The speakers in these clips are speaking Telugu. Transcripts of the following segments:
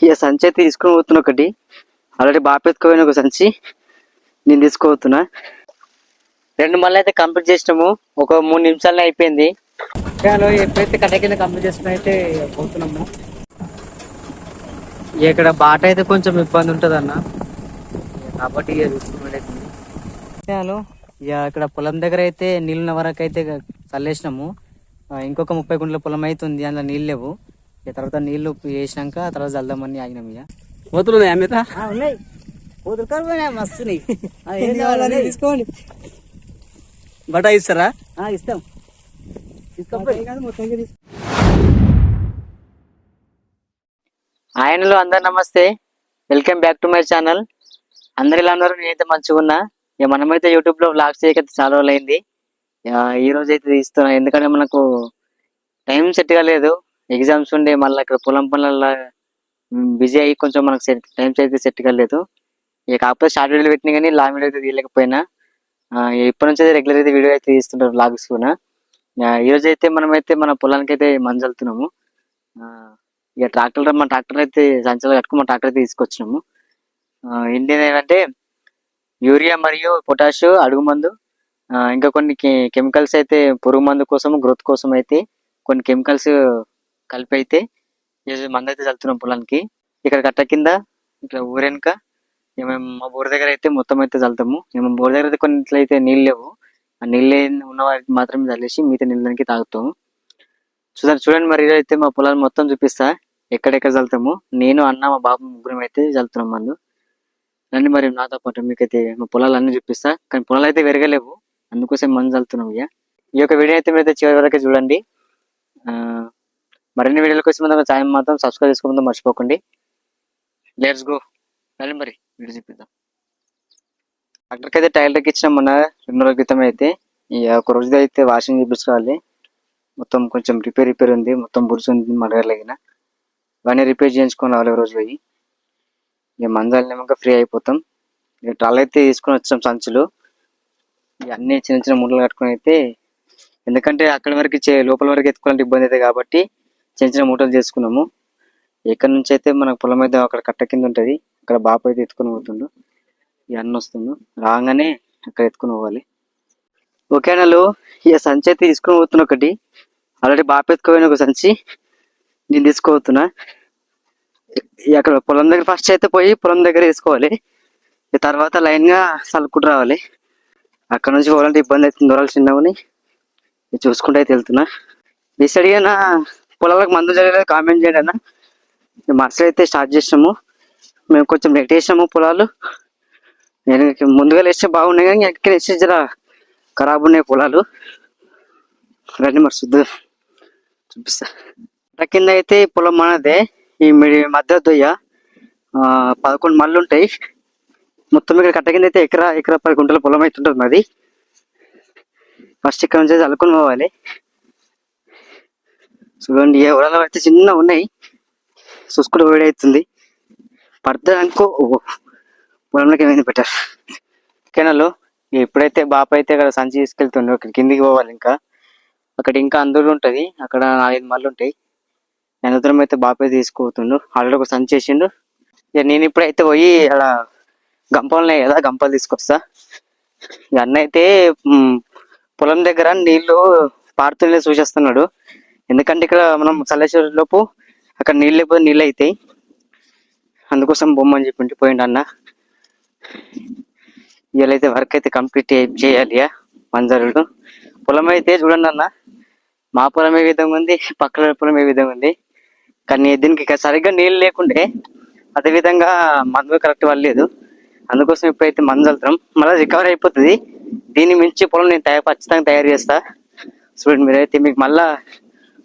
ఇక సంచి అయితే తీసుకుని పోతున్నా ఒకటి. ఆల్రెడీ బాపెత్తుకోపోయిన ఒక సంచి నేను తీసుకోబోతున్నా. 2 మళ్ళీ అయితే కంప్లీట్ చేసినాము. ఒక 3 నిమిషాలనే అయిపోయింది. ఎప్పుడైతే కట్ట కింద కంప్లీట్ చేసుకుని అయితే పోతున్నాము. ఇక్కడ బాట అయితే కొంచెం ఇబ్బంది ఉంటుంది అన్న, కాబట్టి ఇక చూసుకున్నట్టు. ఇక ఇక్కడ పొలం దగ్గర అయితే నీళ్ళున్న వరకు అయితే చల్లేసినాము. ఇంకొక 30 గుంటల పొలం అయితే ఉంది, అందులో నీళ్ళు లేవు. తర్వాత నీళ్లు వేసినాక తర్వాత చల్దామని ఆగినాం. ఇక పోతులు అమిత ఉన్నాయి, పోతున్నాయి, మస్తున్నాయి. తీసుకోండి. బటా ఇస్తారా? ఇస్తాం. ఆయనలో అందరు నమస్తే, welcome back to my channel. అందరు ఇలా ఉన్నారు, నేనైతే మంచిగా ఉన్నా. ఇక మనమైతే యూట్యూబ్ లో వ్లాగ్స్ చేయకైతే చాలా రోజులు అయింది. ఈ రోజు అయితే తీస్తున్నా, ఎందుకంటే మనకు టైం సెట్ కాలేదు. ఎగ్జామ్స్ ఉండే, మళ్ళీ ఇక్కడ పొలం పనుల బిజీ అయ్యి కొంచెం మనకు టైం అయితే సెట్ కాలేదు. ఇక కాకపోతే షార్ట్ వీడియోలు పెట్టినా కానీ లాంగ్ వీడియో అయితే తీయలేకపోయినా. ఇప్పటి నుంచి అయితే రెగ్యులర్ అయితే వీడియో అయితే తీస్తుంటారు వ్లాగ్స్ కూడా. ఈ రోజు అయితే మనమైతే మన పొలానికి అయితే మందు చల్లుతున్నాము. ఇక మన ట్రాక్టర్ అయితే సంచలు కట్టుకుని మన ట్రాక్టర్ అయితే తీసుకొచ్చినాము. ఇండియన్ ఏంటంటే యూరియా మరియు పొటాష్ అడుగు మందు, ఇంకా కొన్ని కెమికల్స్ అయితే పురుగు మందు కోసం, గ్రోత్ కోసం అయితే కొన్ని కెమికల్స్ కలిపి అయితే మందు అయితే చల్లుతున్నాం పొలానికి. ఇక్కడ కట్ట కింద ఇక్కడ ఊరెనక మేము మా బోర్ దగ్గర అయితే మొత్తం అయితే చల్లుతాము. మేము బోర్ దగ్గర అయితే కొన్ని అయితే నీళ్ళు లేవు, ఆ నీళ్ళు ఉన్న వారికి మాత్రమే చల్లేసి మిగతా నీళ్ళకి తాగుతాము. చూడండి మరి అయితే మా పొలాలు మొత్తం చూపిస్తా, ఎక్కడెక్కడ చల్లుతాము. నేను, అన్న, మా బాబు ముగ్గురం అయితే చల్లుతున్నాం మందు. రండి మరి నాతో పాటు మీకైతే మా పొలాలు అన్ని చూపిస్తా. కానీ పొలాలు అయితే పెరగలేవు, అందుకోసం మందు చల్లుతున్నాం. ఇక ఈ యొక్క వీడియో అయితే మీరైతే చివరి వరకు చూడండి. మరిన్ని వీడియోల కోసం ఛానల్ మాత్రం సబ్స్క్రైబ్ చేసుకోవడం మర్చిపోకండి. Let's go. రండి మరి వీడియో చూపిద్దాం. ట్రాక్టర్కి అయితే టైర్కి ఇచ్చినాం మొన్న 2 రోజుల క్రితం అయితే. ఒక రోజు అయితే వాషింగ్ చేయించుకోవాలి. మొత్తం కొంచెం రిపేర్ ఉంది, మొత్తం బుడ్స్ ఉంది, మడగలేగిన ఇవన్నీ రిపేర్ చేయించుకొని రావాలి రోజు పోయి. ఇక మందాలనేమో ఫ్రీ అయిపోతాం. ఇక ట్రాల్ అయితే తీసుకొని వచ్చాం సంచులు. ఇక అన్ని చిన్న చిన్న ముళ్ళు కట్టుకొని అయితే, ఎందుకంటే అక్కడి వరకు లోపల వరకు ఎత్తుకోవాలంటే ఇబ్బంది అవుతుంది కాబట్టి చిన్న చిన్న మూటలు చేసుకున్నాము. ఎక్కడి నుంచి అయితే మనకు పొలం అయితే అక్కడ కట్ట కింద ఉంటుంది, అక్కడ బాపు అయితే ఎత్తుకొని పోతుండు. ఇక అన్న వస్తుండు, రాగానే అక్కడ ఎత్తుకొని పోవాలి. ఓకేనాలు. ఇక సంచి అయితే తీసుకొని పోతున్నా ఒకటి. ఆల్రెడీ బాపు ఎత్తుకోపోయిన ఒక సంచి నేను తీసుకోబోతున్నా. అక్కడ పొలం దగ్గర ఫస్ట్ అయితే పోయి పొలం దగ్గర వేసుకోవాలి. తర్వాత లైన్ గా చల్లుకుంటూ రావాలి. అక్కడ నుంచి పోవాలంటే ఇబ్బంది అవుతుంది, దూరాలు చిన్నవని చూసుకుంటూ అయితే వెళ్తున్నా. ఈ సైడ్గా నా పొలాలకు మందు జరగలేదు కామెంట్ చేయండి అన్న. మసలు అయితే స్టార్ట్ చేసినాము, మేము కొంచెం నెట్ వేసినాము పొలాలు. నేను ముందుగా వేస్తే బాగున్నాయి కానీ ఎక్కడ వేస్తే జర ఖరాబ్ ఉన్నాయి పొలాలు. రండి మరి చూపిస్తా. కింద అయితే పొలం మనదే. ఈ మధ్య దొయ్య 11 మళ్ళు ఉంటాయి మొత్తం. ఇక్కడ కట్ట కింద అయితే ఎకరా 10 గుంటల పొలం అయితే ఉంటుంది మాది. ఫస్ట్ ఇక్కడ నుంచి చల్లుకొని పోవాలి. చూడండి, ఏ ఊళ్ళలో అయితే చిన్న ఉన్నాయి, చూసుకుంటూ వేడి అవుతుంది. పడుతుంది అనుకో, పొలంలోకి ఏమైంది పెట్టారు. కెనాలు ఎప్పుడైతే బాప అయితే అక్కడ సంచి తీసుకెళ్తుండో అక్కడ కిందికి పోవాలి. అక్కడ ఇంకా అందరూ ఉంటుంది, అక్కడ 4-5 మళ్ళు ఉంటాయి. అనంతరం అయితే బాపే తీసుకుపోతుండు. ఆల్రెడీ ఒక సంచి వేసిండు. ఇక నేను ఇప్పుడైతే పోయి అక్కడ గంపలు ఉన్నాయి కదా, గంపలు తీసుకొస్తా. అన్న అయితే పొలం దగ్గర నీళ్లు పారుతుండే చూసేస్తున్నాడు. ఎందుకంటే ఇక్కడ మనం చల్లేసే లోపు అక్కడ నీళ్ళు లేకపోతే నీళ్ళు అవుతాయి, అందుకోసం బొమ్మని చెప్పి పోయిండు అన్న. ఇవాళైతే వర్క్ అయితే కంప్లీట్ చేయాలి. మంజరుడు పొలం అయితే చూడండి అన్న, మా పొలం ఏ విధంగా ఉంది, పక్కన పొలం ఏ విధంగా ఉంది. కానీ దీనికి సరిగ్గా నీళ్ళు లేకుండే, అదేవిధంగా మందు కరెక్ట్ వల్లేదు. అందుకోసం ఇప్పుడైతే మందు చల్లుతాం, మళ్ళీ రికవర్ అయిపోతుంది. దీన్ని మించి పొలం నేను ఖచ్చితంగా తయారు చేస్తా. చూడండి మీరైతే, మీకు మళ్ళా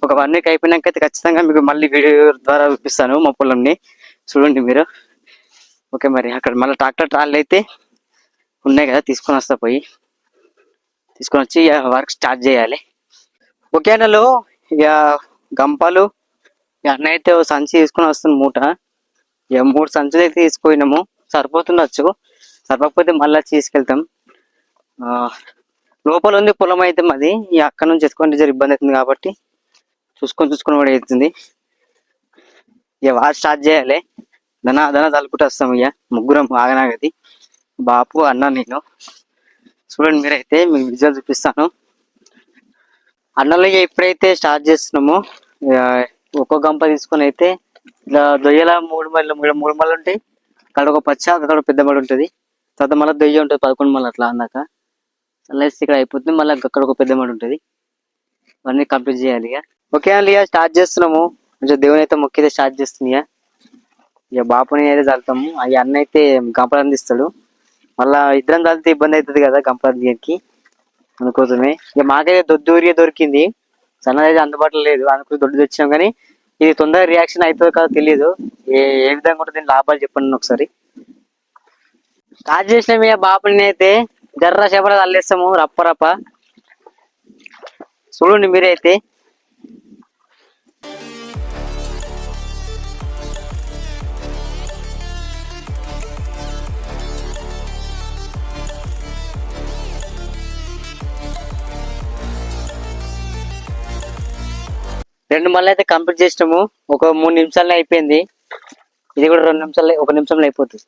ఒక 1 వీక్ అయిపోయినాక అయితే ఖచ్చితంగా మీకు మళ్ళీ వీడియో ద్వారా చూపిస్తాను మా పొలంని. చూడండి మీరు. ఓకే మరి అక్కడ మళ్ళీ ట్రాక్టర్ ట్రాలీలు అయితే ఉన్నాయి కదా, తీసుకొని వస్తా. తీసుకొని వచ్చి వర్క్ స్టార్ట్ చేయాలి. ఓకే అన్నలు. ఇక గంపలు అన్న అయితే సంచి తీసుకొని వస్తుంది మూట. ఇక 3 సంచులు అయితే తీసుకుపోయినాము, సరిపోతుండొచ్చు. సరిపోకపోతే మళ్ళీ తీసుకెళ్తాం. లోపల ఉంది పొలం అయితే మాది. అక్కడ నుంచి ఎత్తుకుంటే జర ఇబ్బంది అవుతుంది కాబట్టి చూసుకొని కూడా అవుతుంది. ఇక వారు స్టార్ట్ చేయాలి. దన తలుపుట వస్తాం ఇక ముగ్గురం ఆగనాగది బాపు అన్న నేను. చూడండి మీరైతే మీకు విజువల్ చూపిస్తాను. అన్నలో ఎప్పుడైతే స్టార్ట్ చేస్తున్నామో ఇక ఒక్కో గంప తీసుకొని అయితే ఇలా దొయ్యల మూడు మళ్ళు ఉంటాయి. అక్కడ ఒక పచ్చ అక్కడ పెద్ద మడి ఉంటుంది. తర్వాత మళ్ళీ దొయ్య ఉంటుంది 11 మళ్ళీ అట్లా అందాక చల్లేసి ఇక్కడ అయిపోతుంది. మళ్ళీ అక్కడ ఒక పెద్ద మడి ఉంటుంది. ఇవన్నీ కంప్లీట్ చేయాలి ఇక. ఓకే అండి ఇక స్టార్ట్ చేస్తున్నాము. కొంచెం దేవుని అయితే మొక్కితే స్టార్ట్ చేస్తుంది ఇక బాపుని అయితే చల్లుతాము. అవి అన్న అయితే గంపలు అందిస్తాడు. మళ్ళా ఇద్దరం చల్లితే ఇబ్బంది అవుతుంది కదా గంపలు అందికి అందుకోసమే. ఇక మాకైతే దొరికింది. సన్నదైతే అందుబాటులో లేదు అందుకు దొడ్డు తెచ్చాం. కానీ ఇది తొందరగా రియాక్షన్ అవుతుందో కదా తెలియదు. ఏ విధంగా ఉంటుంది దీని లాభాలు చెప్పండి ఒకసారి. స్టార్ట్ చేసినాం ఇక బాపుని అయితే జర్ర చేపల అల్లేస్తాము రప్ప. చూడండి మీరైతే. రెండు మళ్ళీ అయితే కంప్లీట్ చేసినాము. ఒక 3 నిమిషాల్లో అయిపోయింది. ఇది కూడా 2 నిమిషాల్లో 1 నిమిషంలో అయిపోతుంది.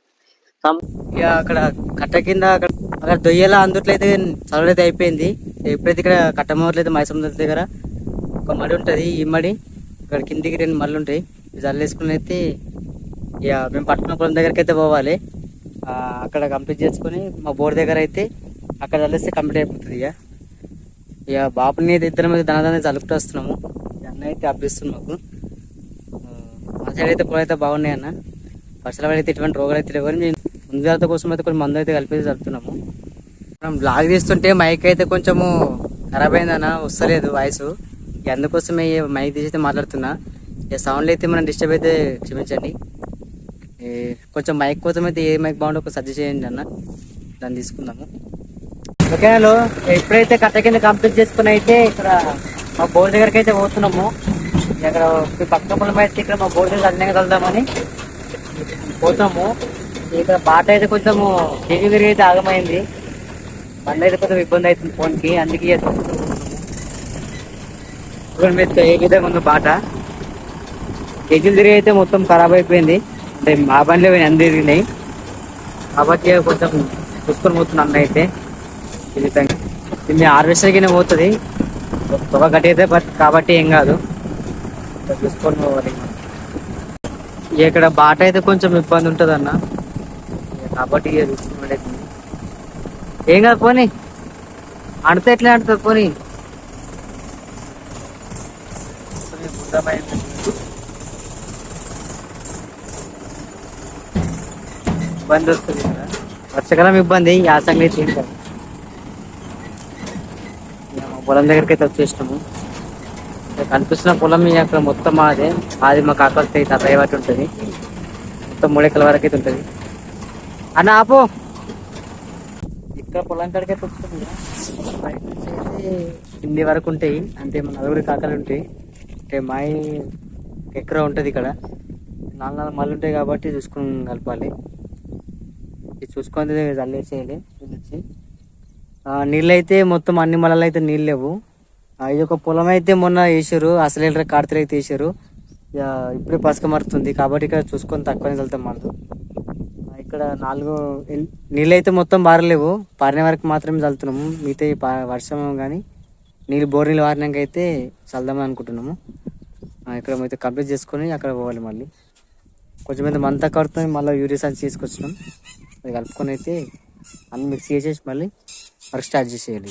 ఇక అక్కడ కట్ట కింద అక్కడ దొయ్యేలా అందుట్లో అయితే చదవడైతే అయిపోయింది. ఎప్పుడైతే ఇక్కడ కట్టమూరలు అయితే మైసమ్మ దగ్గర ఒక మడి ఉంటుంది. ఈ మడి ఇక్కడ కిందికి 2 మళ్ళు ఉంటాయి. చల్లేసుకుని అయితే ఇక మేము పట్టుకున్న పొలం దగ్గరికి అయితే పోవాలి. అక్కడ కంప్లీట్ చేసుకొని మా బోర్డు దగ్గర అయితే అక్కడ చల్లేస్తే కంప్లీట్ అయిపోతుంది. ఇక బాపుని అయితే ఇద్దరం మీద దనదాన్ని చలుపుతూ వస్తున్నాము. అన్న అయితే అబ్బిస్తుంది మాకు. మా సైడ్ అయితే పొలం అయితే బాగున్నాయి అన్న. వర్షాల అయితే ఇటువంటి రోగాలు అయితే లేవు. మేము ముందు జాగ్రత్త కోసం అయితే కొన్ని మందులు అయితే కలిపి జరుపుతున్నాము. మనం బ్లాగ్ తీస్తుంటే మైక్ అయితే కొంచెము ఖరాబ్ అయిందన్న, వస్తలేదు వాయిస్. అందుకోసమే మైక్ తీసి అయితే మాట్లాడుతున్నా. ఇక సౌండ్లు అయితే మనం డిస్టర్బ్ అయితే క్షమించండి. కొంచెం మైక్ కోసం అయితే ఏ మైక్ బాగుండో ఒక సజెస్ట్ చేయండి అన్న, దాన్ని తీసుకుందాము. ఓకేనా ఎప్పుడైతే కట్ట కింద కంప్లీట్ చేసుకుని అయితే ఇక్కడ మా బోర్డు దగ్గరికి అయితే పోతున్నాము. ఇక్కడ పక్క పొలం అయితే ఇక్కడ మా బోర్డు దగ్గర అన్నీ వెళ్దామని పోతాము. ఇక్కడ బాట అయితే కొంచెము డెలివరీ అయితే ఆగమైంది. బండి అయితే కొంచెం ఇబ్బంది అవుతుంది ఫోన్కి, అందుకే ఏ విధంగా ఉంది బాట. గెజ్జలు తిరిగి అయితే మొత్తం ఖరాబ్ అయిపోయింది. అంటే మా బండిలో అన్ని తిరిగినాయి కాబట్టి కొంచెం చూసుకొని పోతుంది అన్న అయితే. ఈ విధంగా ఇది హార్వెస్టర్కినే పోతుంది. పొగ గట్టి అయితే కాబట్టి ఏం కాదు, చూసుకొని పోవాలి. ఇక్కడ బాట అయితే కొంచెం ఇబ్బంది ఉంటుంది అన్న, కాబట్టి చూసుకుని ఏం కాదు. పోనీ ఆడితే ఎట్లా ఆడుతుంది. పోనీ ఇబ్బంది వస్తుంది కదా, వర్షాకాలం ఇబ్బంది. యాసంగి అయితే ఏం కాదు. పొలం దగ్గరికి అయితే వచ్చేసినాము. కనిపిస్తున్న పొలం అక్కడ మొత్తం అది మా కాకలతో అయితే అబ్బాయి బట్టి ఉంటుంది. మొత్తం 3 ఎకరాల వరకు అయితే ఉంటుంది అన్న. ఆపో ఇక్కడ పొలం కాడికి అయితే వస్తుంది. బయట నుంచి అయితే కింది వరకు ఉంటాయి. అంటే మన నలుగురి కాకలు ఉంటాయి. అంటే మాయి ఎకరా ఉంటుంది. ఇక్కడ 4 మళ్ళు ఉంటాయి కాబట్టి చూసుకుని కలపాలి. ఇది చూసుకొని చల్లేసేయాలి. నీళ్ళు అయితే మొత్తం అన్ని మళ్ళీ అయితే నీళ్ళు లేవు. ఇది ఒక పొలం అయితే మొన్న వేసారు, అసలు కాడతలు అయితే వేసారు. ఇప్పుడే పసుక మరుతుంది కాబట్టి ఇక్కడ చూసుకొని తక్కువనే వెళ్తాం మనం. ఇక్కడ 4 నీళ్ళు అయితే మొత్తం పారలేవు, పారిన వరకు మాత్రమే చల్లుతున్నాము. మిగతా వర్షం కానీ నీళ్ళు బోర్ నీళ్ళు వారినాక అయితే చల్దామని అనుకుంటున్నాము. ఇక్కడ అయితే కంప్లీట్ చేసుకొని అక్కడ పోవాలి. మళ్ళీ కొంచెం మీద మంతా కడుతుంది. మళ్ళీ యూరియా సంచి తీసుకొచ్చినాం. అది కలుపుకొని అయితే అన్ని మిక్స్ చేసేసి మళ్ళీ వర్క్ స్టార్ట్ చేసేయాలి.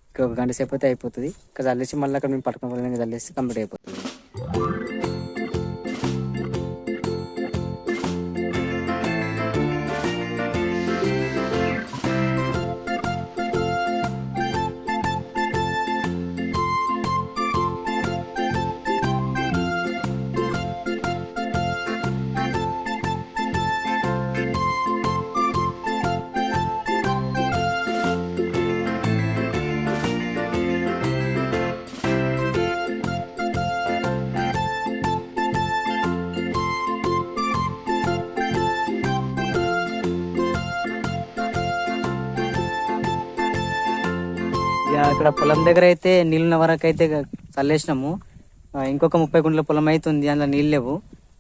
ఇక్కడ 1 గంట సేపు అయితే అయిపోతుంది. ఇక్కడ చల్లేసి మళ్ళీ అక్కడ మేము పట్టుకుని చల్లేసి కంప్లీట్ అయిపోతుంది. ఇక్కడ పొలం దగ్గర అయితే నీళ్ళున్న వరకు అయితే చల్లేసినాము. ఇంకొక 30 గుంటల పొలం అయితే ఉంది, అందులో నీళ్ళు లేవు.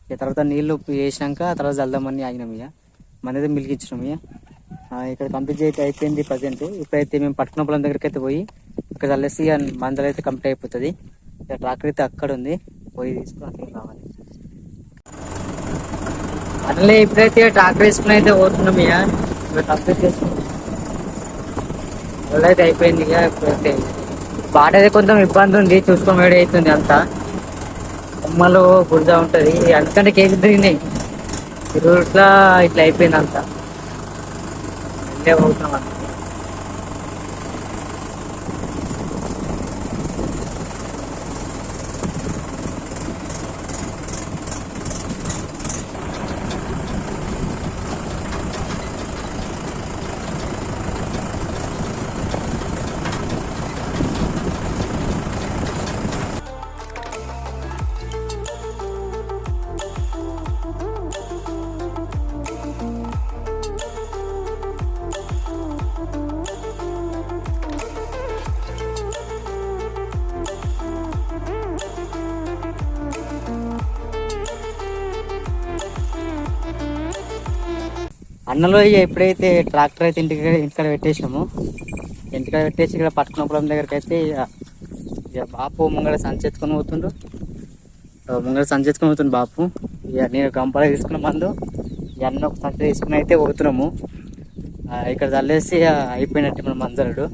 ఇక తర్వాత నీళ్ళు వేసినాక తర్వాత చల్దామని ఆగినాం ఇక మనైతే మిల్క్ ఇచ్చినాం ఇక ఇక్కడ కంప్లీట్ అయితే అయిపోయింది ప్రజెంట్. ఇప్పుడైతే మేము పట్టుకున్న పొలం దగ్గరికి అయితే పోయి ఇక్కడ చల్లేసి ఇక మందలు అయితే కంప్లీట్ అయిపోతుంది. ఇక ట్రాక్టర్ అయితే అక్కడ ఉంది, పోయి తీసుకుని అక్కడికి రావాలి. అట్లే ఇప్పుడైతే ట్రాక్టర్ వేసుకుని అయితే పోతున్నాం ఇక కంప్లీట్ చేసుకున్నాం. అయితే అయిపోయింది ఇక ఇప్పుడైతే బాట అయితే కొంచెం ఇబ్బంది ఉంది, చూసుకొని వేడి అవుతుంది అంతా. కొమ్మలు బురద ఉంటుంది, అందుకంటే కేజీ తిరిగినాయి ఈ రూట్లా ఇట్లా అయిపోయింది అంతా. వెళ్ళే పోతున్నాం అంత. అన్నలో ఇక ఎప్పుడైతే ట్రాక్టర్ అయితే ఇంటికాడ పెట్టేసినాము, ఇంటికాడ పెట్టేసి ఇక్కడ పట్టుకున్న పొలం దగ్గరికి అయితే ఇక బాపు ముంగడ సంచెత్తుకొని పోతుండ్రు. ముంగడ సంచెత్తుకొని పోతుండు బాపు. ఇక నేను గంపల తీసుకున్న మందు ఇక అన్న ఒక సంచి తీసుకుని అయితే పోతున్నాము. ఇక్కడ చల్లేసి అయిపోయినట్టు మన మందరుడు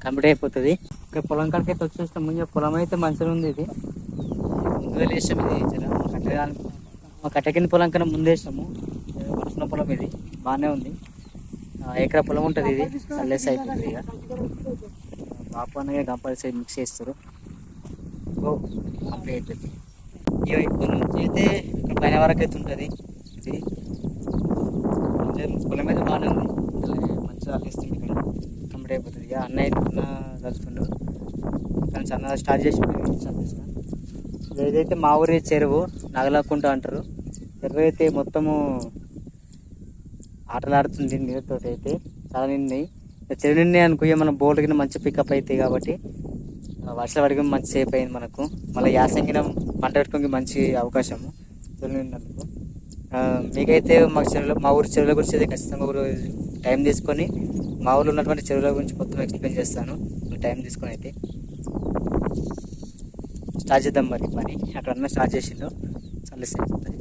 కంప్లీట్ అయిపోతుంది. ఇక్కడ పొలం కాడికి అయితే వచ్చేసినాము. ఇక పొలం అయితే మంచిగా ఉంది. ఇది ముందుగా వేసాము, ఇది మా కట్ట కింద పొలం కన్నా ముందు వేసినాము. పట్టుకున్న పొలం ఇది బాగానే ఉంది, ఎకరా పొలం ఉంటుంది. ఇది చల్లేసి అయిపోతుంది. ఇక బాపు అన్నగా గంపల్సి మిక్స్ చేస్తారు, కంప్లీట్ అవుతుంది. ఇక ఇక్కడ నుంచి అయితే ఇక్కడ పైన వరకు అయితే ఉంటుంది. ఇది పొలం అయితే బాగానే ఉంది, మంచిగా చల్లేస్తుంది. ఇక్కడ కంప్లీట్ అయిపోతుంది. ఇక అన్నయ్య చదువుతుండ్రు, కానీ సన్నగా స్టార్ట్ చేసి చల్లేసిన. ఏదైతే మా ఊరి చెరువు నగలకుంట అంటారు. చెరువు అయితే మొత్తము ఆటలాడుతుంది నీళ్ళతో, అయితే చాలా నిన్నాయి. చెరువు నిన్నాయి అనుకో మన బోర్డు కింద మంచి పికప్ అవుతాయి. కాబట్టి వర్షాలు పడికి మంచి సేఫ్ అయింది మనకు. మళ్ళీ యాసంగిన పంట పెట్టుకోనికి మంచి అవకాశము చెరువు నిన్నందుకు. మీకైతే మా ఊరి చెరువుల గురించి అయితే ఖచ్చితంగా ఊరు టైం తీసుకొని మా ఊళ్ళో ఉన్నటువంటి చెరువుల గురించి మొత్తం ఎక్స్ప్లెయిన్ చేస్తాను. టైం తీసుకొని అయితే స్టార్ట్ చేద్దాం. మరి పని అక్కడ అన్న స్టార్ట్ చేసిండు, చల్లేసి అయిపోతుంది.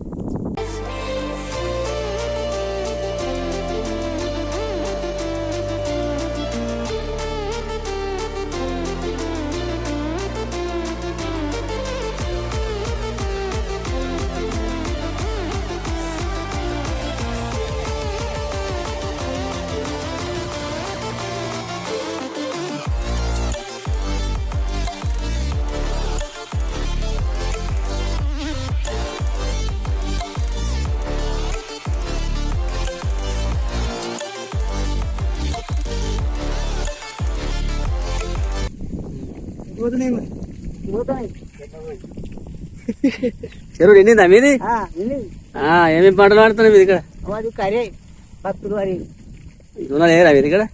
చెరువు నిండిందా మీది? ఏమేమి పంటలు ఆడుతున్నాయి మీది ఇక్కడ? కరే భక్తులు వరి జొన్నలు వేయరా మీది ఇక్కడ?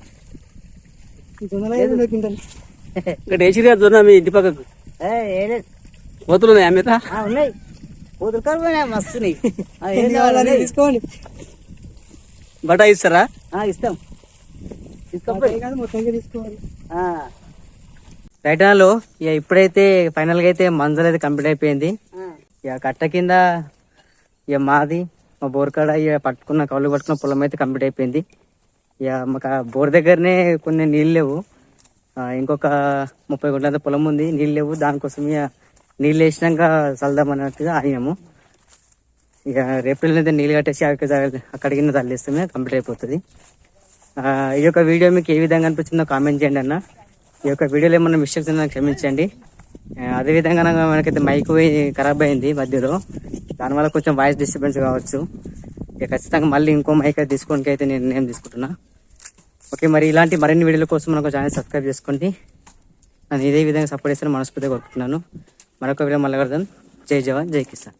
ఇక్కడ వేసిరు కదా జొన్న మీ ఇంటి పక్కకు. కోతులు ఉన్నాయా మీద? ఉన్నాయి, కోతులు కరువు మస్తు తీసుకోండి. బటా ఇస్తారా? ఇస్తాం, తీసుకోవాలి. రైటాలో ఇక ఇప్పుడైతే ఫైనల్ గా అయితే మంజలు అయితే కంప్లీట్ అయిపోయింది. ఇక కట్ట కింద ఇక మాది మా బోర్కాడ ఇక కౌలు పట్టుకున్న పొలం అయితే కంప్లీట్ అయిపోయింది. ఇక మాకు బోర్ దగ్గరనే కొన్ని నీళ్ళు లేవు, ఇంకొక 30 గుంటల పొలం ఉంది, నీళ్ళు లేవు. దానికోసం ఇక నీళ్ళు వేసినాక చల్దాం అన్నట్టుగా ఆగినాము. ఇక రేపు అయితే నీళ్ళు కట్టేసి అక్కడ కింద చల్లేస్తే కంప్లీట్ అయిపోతుంది. ఈ యొక్క వీడియో మీకు ఏ విధంగా అనిపించిందో కామెంట్ చేయండి అన్న. ఈ యొక్క వీడియోలో ఏమన్నా మిస్టేక్స్ ఉందో క్షమించండి. అదేవిధంగా మనకైతే మైక్ ఖరాబ్ అయింది మధ్యలో, దానివల్ల కొంచెం వాయిస్ డిస్టర్బెన్స్ కావచ్చు. ఇక ఖచ్చితంగా మళ్ళీ ఇంకో మైక్ అయితే తీసుకోవడానికి అయితే నేను నిర్ణయం తీసుకుంటున్నా. ఓకే, మరి ఇలాంటి మరిన్ని వీడియోల కోసం మనకు ఛానల్ సబ్స్క్రైబ్ చేసుకోండి. నేను ఇదే విధంగా సపోర్ట్ చేస్తాను మనస్ఫూర్తిగా కోరుకుంటున్నాను. మరొక వీడియో మళ్ళీ కడదాం. జై జవాన్ జై కిసాన్.